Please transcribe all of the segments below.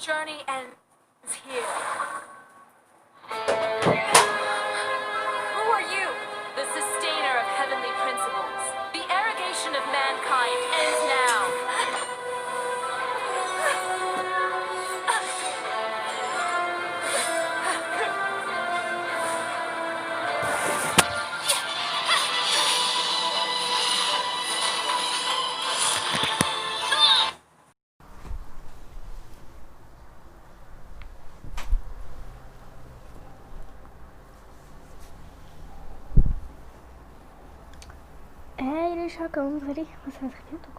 journey ends here. Who are you? The sustainer of heavenly principles. The arrogation of mankind ends now. Hey les chats, comment vous allez? Moi ça va très bien, donc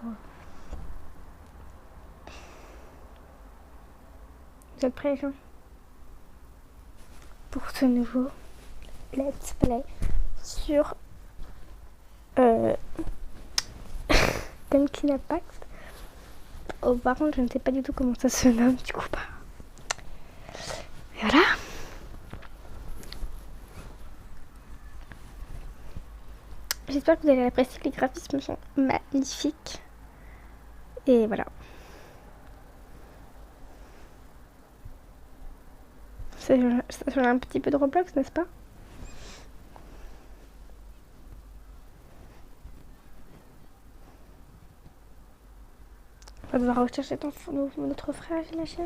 vous êtes prêts les gens? Pour ce nouveau let's play sur Genshin Impact. Oh, par contre je ne sais pas du tout comment ça se nomme, du coup pas. Et voilà. J'espère que vous allez apprécier, les graphismes sont magnifiques. Et voilà. Ça change un petit peu de Roblox, n'est-ce pas? On va devoir rechercher notre frère, j'ai lâché.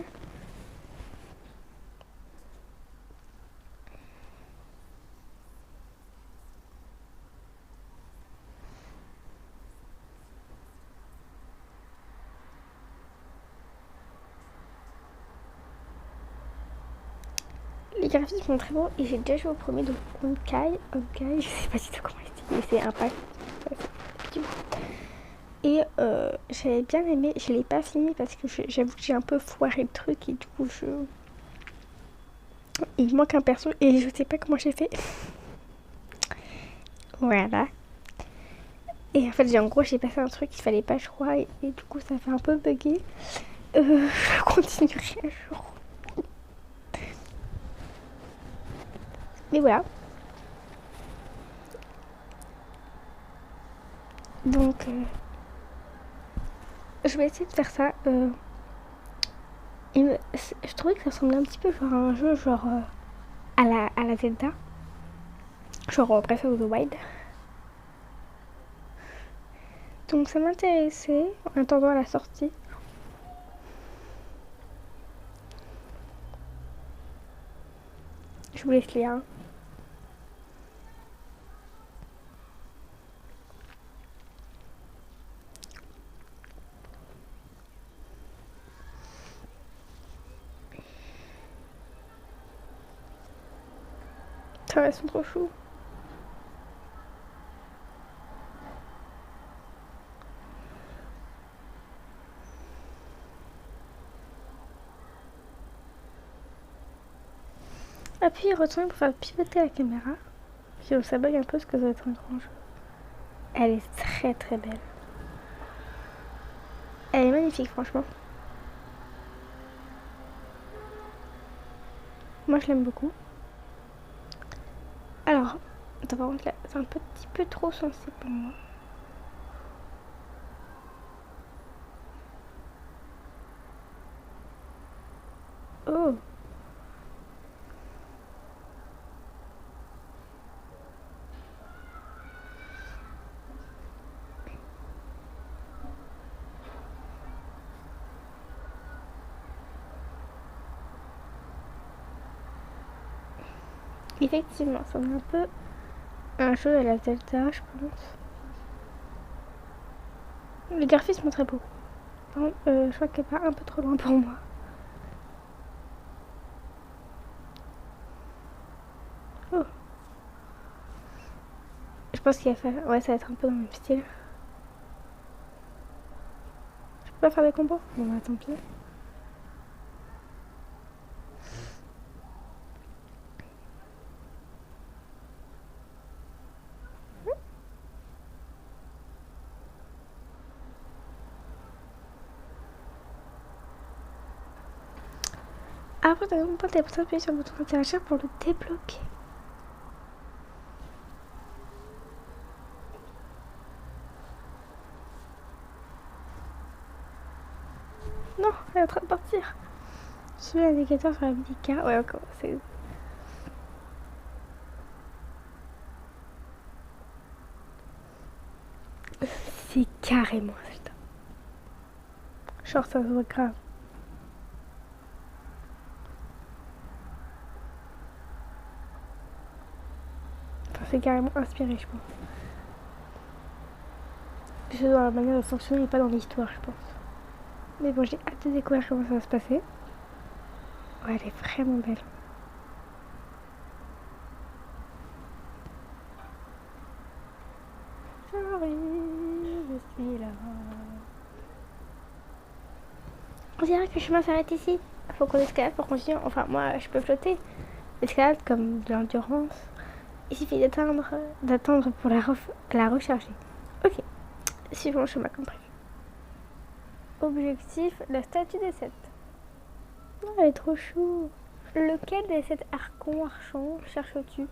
Les graphismes sont très beaux et j'ai déjà joué au premier, donc Honkai, je sais pas du tout comment il se dit, mais c'est Impact. Et j'avais bien aimé, je l'ai pas fini parce que j'avoue que j'ai un peu foiré le truc et du coup il manque un perso et je sais pas comment j'ai fait. Voilà. Et en fait en gros j'ai passé un truc qu'il fallait pas je crois et du coup ça fait un peu bugger. Je continuerai un jour. Mais voilà. Donc je vais essayer de faire ça. Je trouvais que ça ressemblait un petit peu genre à un jeu genre à la Zelda. Genre Breath of the Wild. Donc ça m'intéressait en attendant la sortie. Je vous laisse lire. Ça, elles sont trop chou. Appuyez retourner pour faire pivoter la caméra. Puis ça bug un peu parce que ça va être un grand jeu. Elle est très très belle. Elle est magnifique franchement. Moi je l'aime beaucoup. Alors, attends, par contre là, c'est un petit peu trop sensible pour moi. Oh! Effectivement, ça me un peu un jeu à la Zelda, je pense. Les graphismes sont très beaux. Par contre, je crois qu'elle part un peu trop loin pour moi. Oh! Je pense qu'il va faire. Ouais, ça va être un peu dans le même style. Je peux pas faire des combos? Bon, bah tant pis. Après, t'as un point, t'as pour appuyer sur le bouton interagir pour le débloquer. Non, elle est en train de partir. Suis l'indicateur sur la mini-carte. Ouais, encore, c'est... C'est carrément Zelda. Genre, ça se voit grave. Enfin, c'est carrément inspiré, je pense. C'est dans la manière de fonctionner et pas dans l'histoire, je pense. Mais bon, j'ai hâte de découvrir comment ça va se passer. Ouais, elle est vraiment belle. J'arrive, je suis là. On dirait que le chemin s'arrête ici. Faut qu'on escalade pour continuer. Enfin, moi, je peux flotter. L'escalade comme de l'endurance. Il suffit d'attendre pour la recharger. Ok, suivons le chemin comme prévu. Objectif, la statue des 7. Oh, elle est trop chou. Lequel des 7 archons cherches-tu?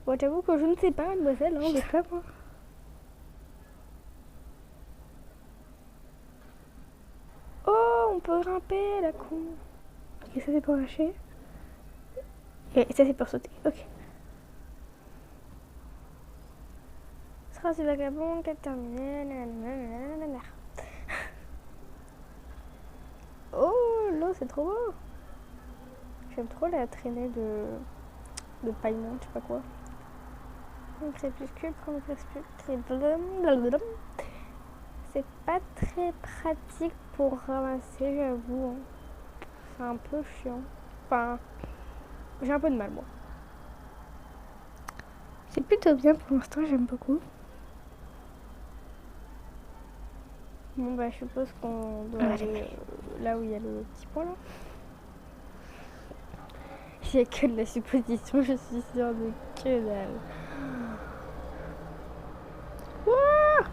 Bon, j'avoue que je ne sais pas, mademoiselle, hein, mais pas moi. Oh, on peut grimper, la con. Ok, ça c'est pour lâcher. Et ça c'est pour sauter, ok. Trace du vagabond, quête terminée, nanana. Oh, l'eau c'est trop beau. J'aime trop la traînée de paillement, je sais pas quoi. Un crépuscule, prendre le crépuscule. C'est pas très pratique pour ramasser, j'avoue. C'est un peu chiant. Enfin, j'ai un peu de mal, moi. C'est plutôt bien pour l'instant, j'aime beaucoup. Bon, bah, je suppose qu'on doit aller là où il y a le petit point, là. Il n'y a que de la supposition, je suis sûre de que dalle. Ouah,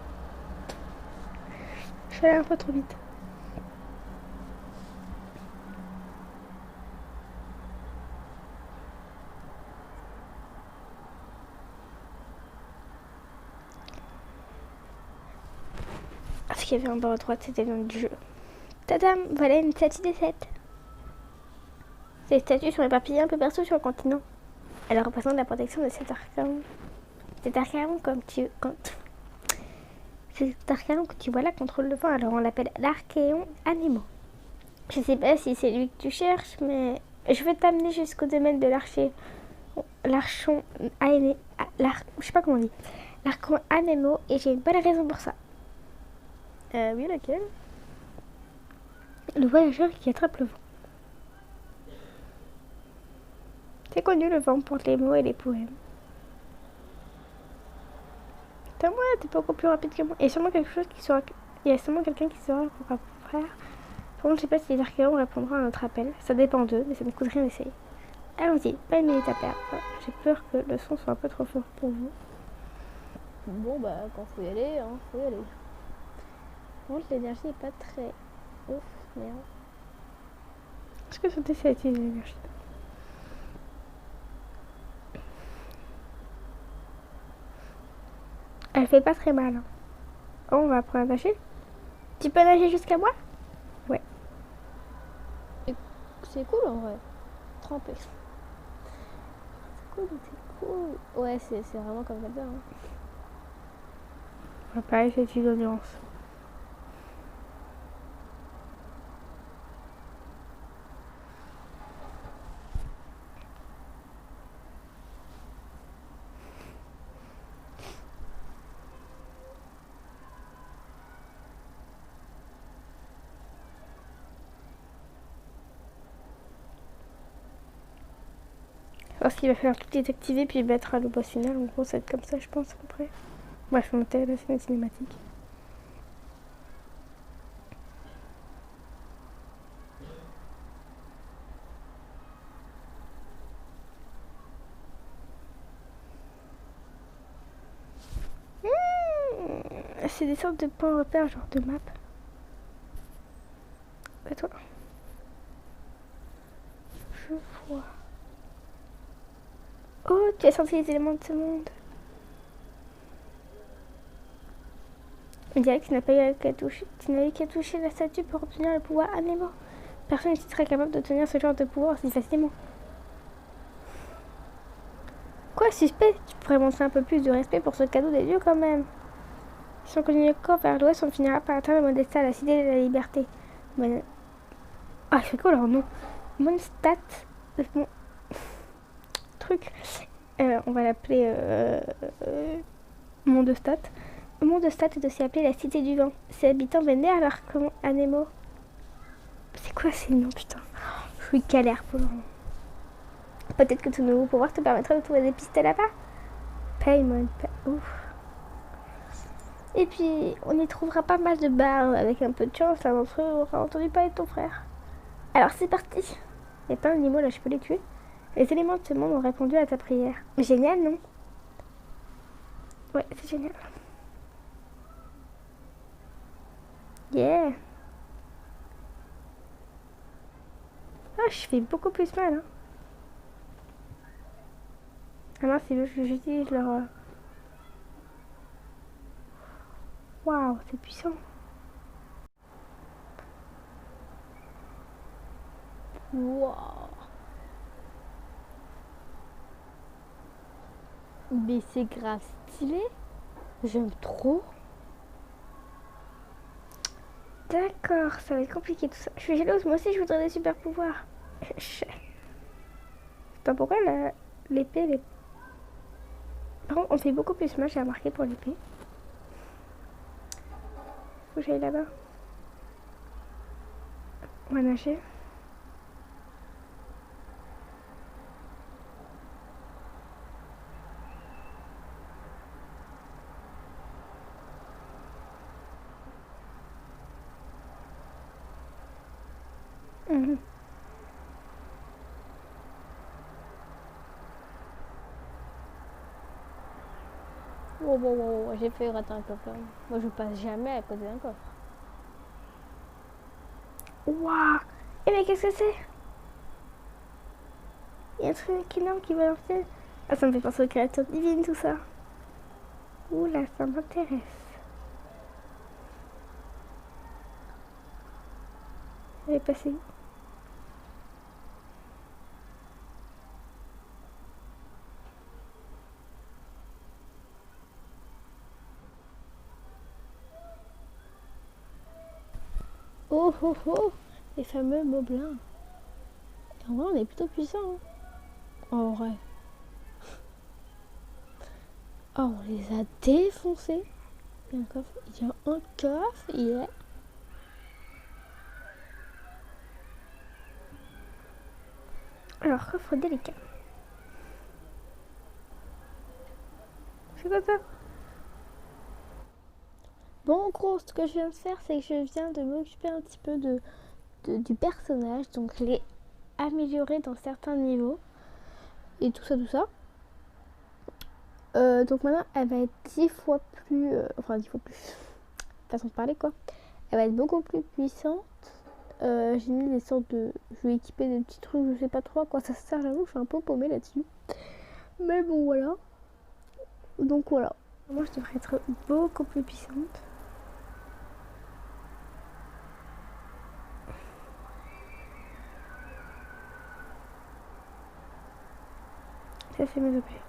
je suis allée un peu trop vite. Ce qu'il y avait en bas à droite, c'était le nom du jeu. Tadam, voilà une statue des 7. Ces statues sont éparpillées un peu partout sur le continent. Elles représentent la protection de cet archaon. Cet archaon cet archaon que tu vois là contrôle le vent, alors on l'appelle l'archéon Anemo. Je sais pas si c'est lui que tu cherches, mais je vais t'amener jusqu'au domaine de l'archon Anemo, je sais pas comment on dit, l'archon Anemo, et j'ai une bonne raison pour ça. Oui, laquelle? Le voyageur qui attrape le vent. C'est connu, le vent porte les mots et les poèmes. Putain, moi, t'es beaucoup plus rapide que moi. Il y a sûrement quelqu'un qui saura quoi faire. Par contre, je sais pas si les archéons répondront à notre appel. Ça dépend d'eux, mais ça ne coûte rien d'essayer. Allons-y, pas une minute à perdre. J'ai peur que le son soit un peu trop fort pour vous. Bon, bah, quand faut y aller, hein, faut y aller. Par contre, l'énergie est pas très ouf, merde. Est-ce que sauter, ça utilise l'énergie? Elle fait pas très mal. Hein. Oh, on va apprendre à nager. Tu peux nager jusqu'à moi? Ouais. C'est cool en vrai. Trempé. C'est cool, c'est cool. Ouais, c'est vraiment comme ça. Hein. On va pas essayer de d'audience. Parce qu'il va falloir tout désactiver puis mettre à le boss final. En gros, ça va être comme ça, je pense, à peu près. Bref, on était la scène cinématique. C'est des sortes de points repères, genre de map. Et toi? Je vois. Oh, tu as senti les éléments de ce monde. On dirait que tu n'avais qu'à toucher la statue pour obtenir le pouvoir Anemo. Personne ici serait capable d'obtenir ce genre de pouvoir aussi facilement. Quoi, suspect? Tu pourrais montrer un peu plus de respect pour ce cadeau des dieux quand même. Si on continue encore vers l'ouest, on finira par atteindre Mondstadt, la cité de la liberté. Ah, c'est quoi leur nom? Mondstadt. Mon truc. On va l'appeler Mondstadt. Mondstadt est aussi appelée la cité du vent. Ses habitants vénèrent leur clan Anemo. C'est quoi ces noms, putain? Je suis galère pour le moment. Peut-être que ton nouveau pouvoir te permettra de trouver des pistes là-bas. Paymon. Ouf. Et puis, on y trouvera pas mal de bars. Avec un peu de chance, l'un d'entre eux aura entendu parler de ton frère. Alors c'est parti. Il y a plein d'animaux là, je peux les tuer. Les éléments de ce monde ont répondu à ta prière. Génial, non? Ouais, c'est génial. Yeah. Ah, je fais beaucoup plus mal, hein. Ah mince, c'est juste que j'utilise leur... Waouh, c'est puissant. Waouh. Mais c'est grave stylé. J'aime trop. D'accord, ça va être compliqué tout ça. Je suis jalouse, moi aussi je voudrais des super pouvoirs. Attends, pourquoi l'épée, elle est... Par contre, on fait beaucoup plus mal, j'ai remarqué pour l'épée. Faut que j'aille là-bas. On va nager. Wow, j'ai fait rater un coffre. Moi je passe jamais à côté d'un coffre. Waouh. Eh mais qu'est-ce que c'est? Il y a un truc énorme qui va dans le ciel. Ah, ça me fait penser aux créatures divines tout ça. Oula, ça m'intéresse. Elle est passée où? Oh oh oh, les fameux moblins. En vrai, on est plutôt puissant. Hein. En vrai. Oh, on les a défoncés. Il y a un coffre. Il y a un coffre. Yeah. Alors, coffre délicat. C'est quoi ça? Bon, en gros, ce que je viens de faire, c'est que je viens de m'occuper un petit peu du personnage. Donc, je l'ai amélioré dans certains niveaux. Et tout ça, tout ça. Donc maintenant, elle va être 10 fois plus... enfin, 10 fois plus... façon de parler, quoi. Elle va être beaucoup plus puissante. J'ai mis des sortes de... Je vais équiper des petits trucs, je sais pas trop à quoi ça sert, j'avoue, je suis un peu paumée là-dessus. Mais bon, voilà. Donc voilà. Moi, je devrais être beaucoup plus puissante. Ça, c'est mes objets.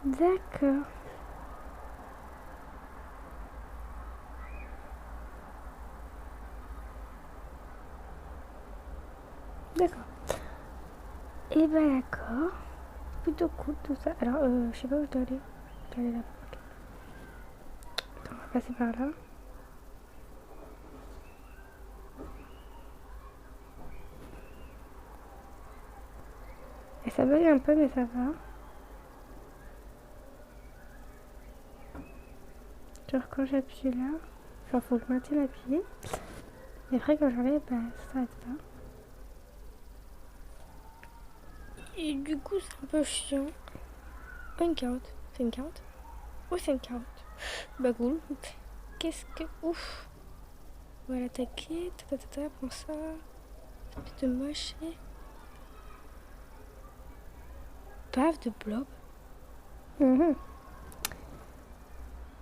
D'accord. D'accord. Et ben d'accord. Plutôt cool tout ça. Alors, je sais pas où je dois aller. Je dois aller là-bas. Okay. Attends, on va passer par là. Et ça bug un peu, mais ça va. Genre quand j'appuie là, genre faut que je maintienne appuyé. Et après quand j'enlève, bah ça s'arrête pas. Et du coup c'est un peu chiant. Oh, une carotte. C'est une carotte? Oh, c'est une carotte. Bah cool. Qu'est-ce que... Ouf. On va l'attaquer. Tatatata, prends ça. De moche. Bave de blob.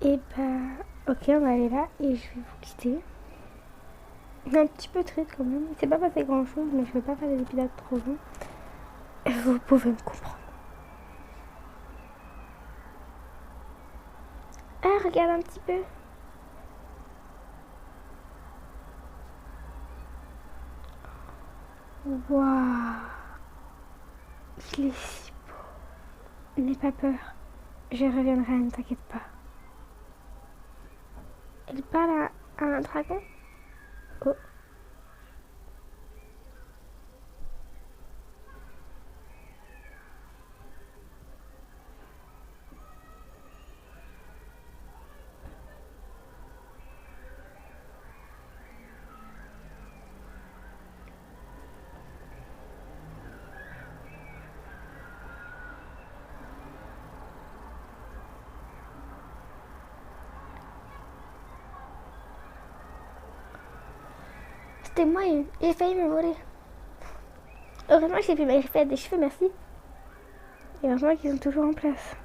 Et bah... Ok, on va aller là et je vais vous quitter. Un petit peu triste quand même. C'est pas passé grand chose, mais je veux pas faire des épisodes trop longs. Vous pouvez me comprendre. Ah, regarde un petit peu. Waouh. Il est si beau. N'aie pas peur. Je reviendrai, ne t'inquiète pas. Il parle à un dragon. Oh. C'était moi, j'ai failli me voler. Heureusement que j'ai fait mes des cheveux, merci. Et heureusement qu'ils sont toujours en place.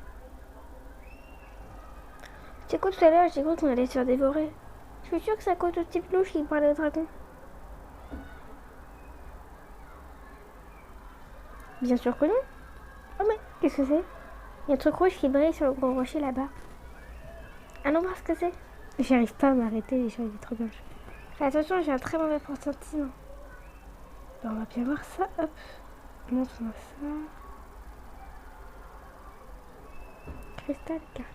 C'est quoi tout à l'heure, j'ai cru qu'on allait se faire dévorer. Je suis sûre que c'est à cause de type louche qui parlait au dragon. Bien sûr que non. Oh mais, qu'est-ce que c'est? Il y a un truc rouge qui brille sur le gros rocher là-bas. Allons voir ce que c'est. J'arrive pas à m'arrêter, les gens, il est trop bien. Fais attention, j'ai un très mauvais pressentiment. On va bien voir ça, hop. Montre-moi ça. Cristal car.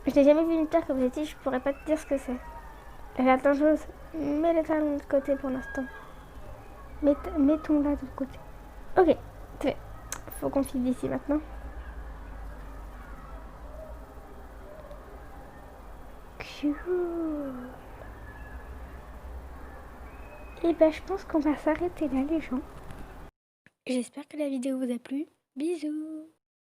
Je n'ai jamais vu une terre comme celle-ci, je pourrais pas te dire ce que c'est. Elle est dangereuse. Mets-la de l'autre côté pour l'instant. Mettons-la de l'autre côté. Ok, c'est fait. Faut qu'on file d'ici maintenant. Cool. Et ben je pense qu'on va s'arrêter là les gens. J'espère que la vidéo vous a plu. Bisous.